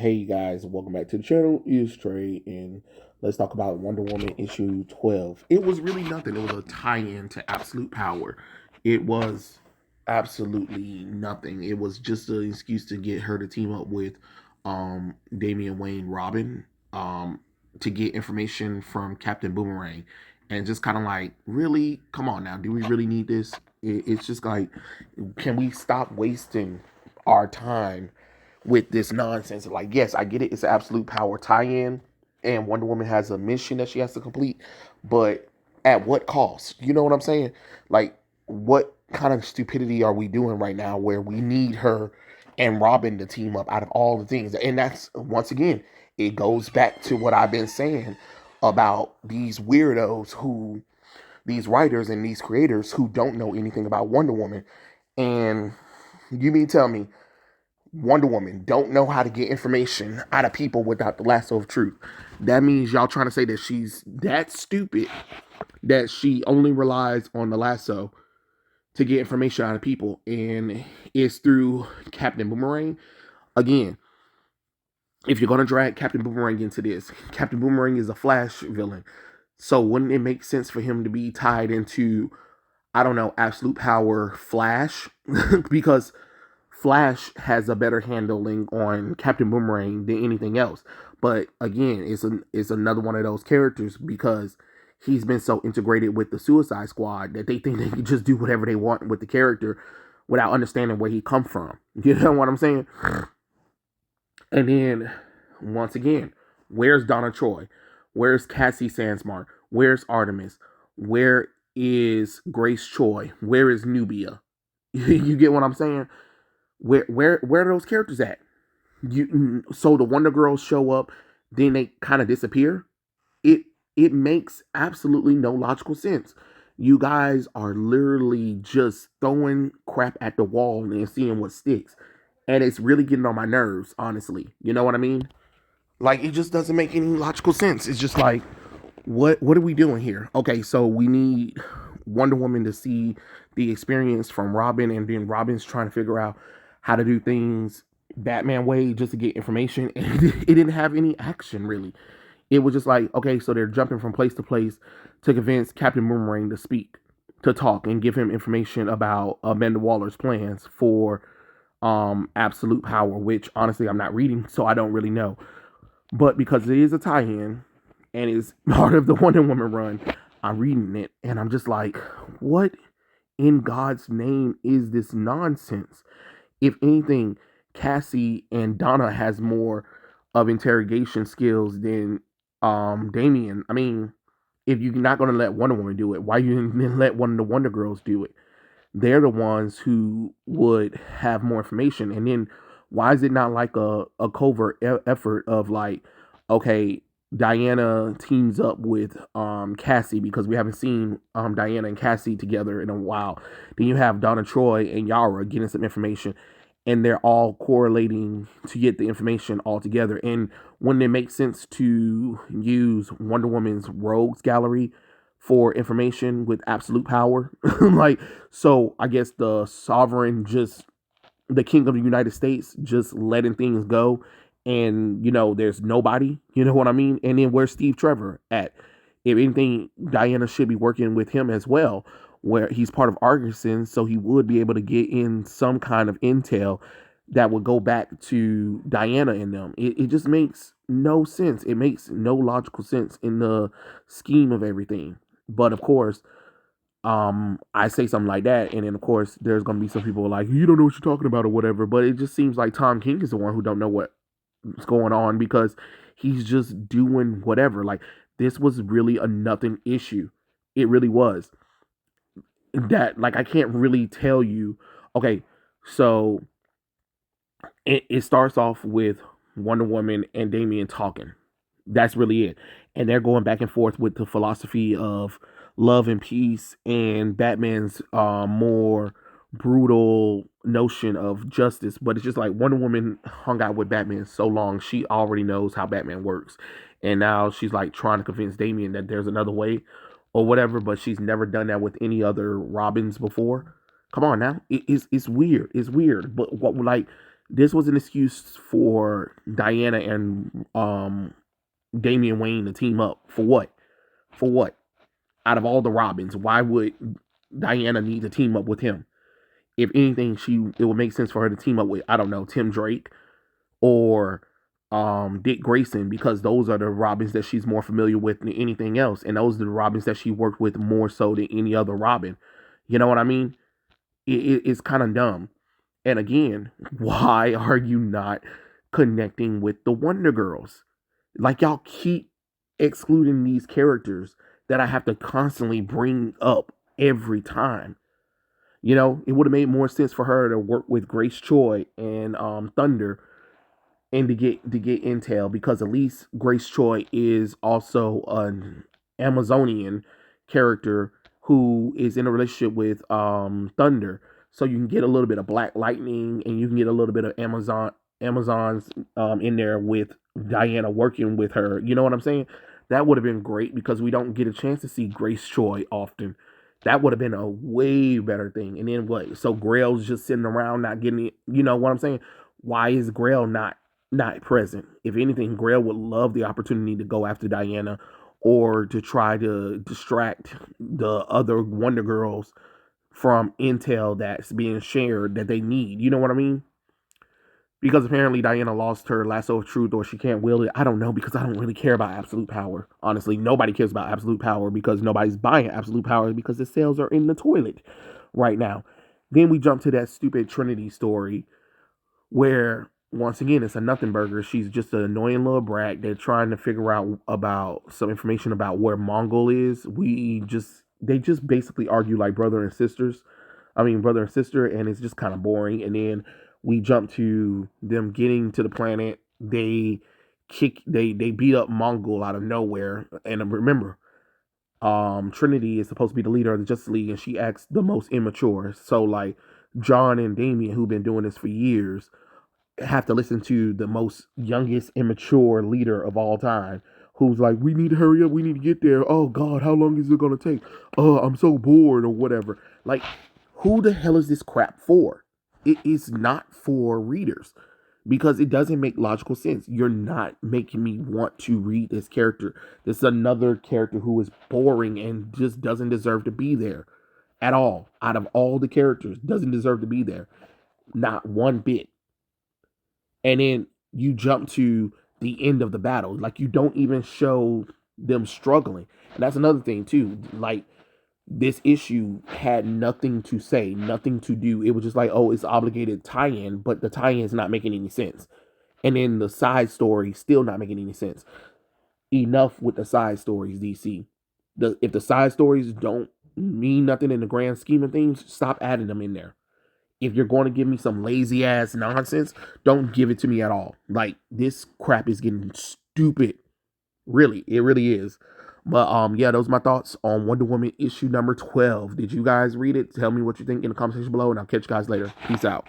Hey guys, welcome back to the channel. It's Trey, and let's talk about Wonder Woman issue 12. It was really nothing. It was a tie-in to Absolute Power. It was absolutely nothing. It was just an excuse to get her to team up with Damian Wayne Robin to get information from Captain Boomerang. And just kind of like, really? Come on now. Do we really need this? It's just like, can we stop wasting our time with this nonsense? Like, yes, I get it. It's an Absolute Power tie-in, and Wonder Woman has a mission that she has to complete, but at what cost? You know what I'm saying? Like, what kind of stupidity are we doing right now where we need her and Robin to team up out of all the things? And that's, once again, it goes back to what I've been saying about these weirdos who, these writers and these creators who don't know anything about Wonder Woman. And you mean tell me Wonder Woman don't know how to get information out of people without the lasso of truth? That means y'all trying to say that she's that stupid that she only relies on the lasso to get information out of people, and it's through Captain Boomerang. Again, if you're gonna drag Captain Boomerang into this, Captain Boomerang is a Flash villain. So wouldn't it make sense for him to be tied into, I don't know, Absolute Power Flash? Because Flash has a better handling on Captain Boomerang than anything else. But again, it's another one of those characters because he's been so integrated with the Suicide Squad that they think they can just do whatever they want with the character without understanding where he come from. You know what I'm saying? And then once again, where's Donna Troy? Where's Cassie Sandsmark? Where's Artemis? Where is Grace Choi? Where is Nubia? You get what I'm saying? Where are those characters at? So the Wonder Girls show up, then they kind of disappear. It it makes absolutely no logical sense. You guys are literally just throwing crap at the wall and seeing what sticks. And it's really getting on my nerves, honestly. You know what I mean? Like, it just doesn't make any logical sense. It's just like, what are we doing here? Okay, so we need Wonder Woman to see the experience from Robin, and then Robin's trying to figure out how to do things Batman way just to get information. And it didn't have any action really. It was just like, okay, so they're jumping from place to place to convince Captain Boomerang to speak, to talk, and give him information about Amanda Waller's plans for Absolute Power, which honestly I'm not reading, so I don't really know. But because it is a tie-in and is part of the Wonder Woman run, I'm reading it and I'm just like, what in God's name is this nonsense? If anything, Cassie and Donna has more of interrogation skills than Damien. I mean, if you're not gonna let Wonder Woman do it, why you didn't let one of the Wonder Girls do it? They're the ones who would have more information. And then why is it not like a covert effort of like, okay, Diana teams up with Cassie, because we haven't seen Diana and Cassie together in a while. Then you have Donna Troy and Yara getting some information, and they're all correlating to get the information all together. And when it makes sense to use Wonder Woman's rogues gallery for information with absolute power, like, so I guess the sovereign, just the king of the United States, just letting things go, and there's nobody. You know what I mean? And then where's Steve Trevor at? If anything, Diana should be working with him as well, where he's part of Argosy, so he would be able to get in some kind of intel that would go back to Diana and them. It just makes no sense. It makes no logical sense in the scheme of everything. But of course, I say something like that, and then of course there's gonna be some people like, you don't know what you're talking about or whatever. But it just seems like Tom King is the one who don't know what's going on, because he's just doing whatever. Like, this was really a nothing issue. It really was. That, like, I can't really tell you. Okay, so it starts off with Wonder Woman and Damian talking. That's really it. And they're going back and forth with the philosophy of love and peace, and Batman's more brutal notion of justice. But it's just like Wonder Woman hung out with Batman so long, she already knows how Batman works. And now she's like trying to convince Damian that there's another way or whatever, but she's never done that with any other Robins before. Come on now. It's weird. It's weird. But what, like, This was an excuse for Diana and Damian Wayne to team up. For what? For what? Out of all the Robins, why would Diana need to team up with him? If anything, it would make sense for her to team up with, I don't know, Tim Drake or Dick Grayson, because those are the Robins that she's more familiar with than anything else, and those are the Robins that she worked with more so than any other Robin. You know what I mean? It's kind of dumb. And again, why are you not connecting with the Wonder Girls? Like, y'all keep excluding these characters that I have to constantly bring up every time. You know, it would have made more sense for her to work with Grace Choi and Thunder, and to get intel, because at least Grace Choi is also an Amazonian character who is in a relationship with Thunder, so you can get a little bit of Black Lightning, and you can get a little bit of Amazons in there with Diana working with her. You know what I'm saying? That would have been great, because we don't get a chance to see Grace Choi often. That would have been a way better thing. And then what? So Grail's just sitting around not getting it. You know what I'm saying? Why is Grail not present? If anything, Grail would love the opportunity to go after Diana, or to try to distract the other Wonder Girls from intel that's being shared that they need. You know what I mean? Because apparently Diana lost her lasso of truth, or she can't wield it. I don't know, because I don't really care about absolute power. Honestly, nobody cares about absolute power, because nobody's buying absolute power, because the sales are in the toilet right now. Then we jump to that stupid Trinity story where, once again, it's a nothing burger. She's just an annoying little brat. They're trying to figure out about some information about where Mongol is. They just basically argue like brother and sisters. I mean, brother and sister, and it's just kind of boring. And then we jump to them getting to the planet. They beat up Mongol out of nowhere. And remember, Trinity is supposed to be the leader of the Justice League, and she acts the most immature. So like John and Damian, who've been doing this for years, have to listen to the most youngest immature leader of all time, who's like, we need to hurry up, we need to get there, oh god, how long is it gonna take, oh I'm so bored, or whatever. Like, who the hell is this crap for? It is not for readers, because it doesn't make logical sense. You're not making me want to read this character. This is another character who is boring and just doesn't deserve to be there at all. Out of all the characters, doesn't deserve to be there, not one bit. And then you jump to the end of the battle, like, you don't even show them struggling. And that's another thing too. Like, this issue had nothing to say, nothing to do. It was just like, oh, it's obligated tie-in, but the tie-in is not making any sense. And then the side story still not making any sense. Enough with the side stories, DC. If the side stories don't mean nothing in the grand scheme of things, stop adding them in there. If you're going to give me some lazy ass nonsense, don't give it to me at all. Like, this crap is getting stupid. Really, it really is. But yeah, those are my thoughts on Wonder Woman issue number 12. Did you guys read it? Tell me what you think in the comment section below, and I'll catch you guys later. Peace out.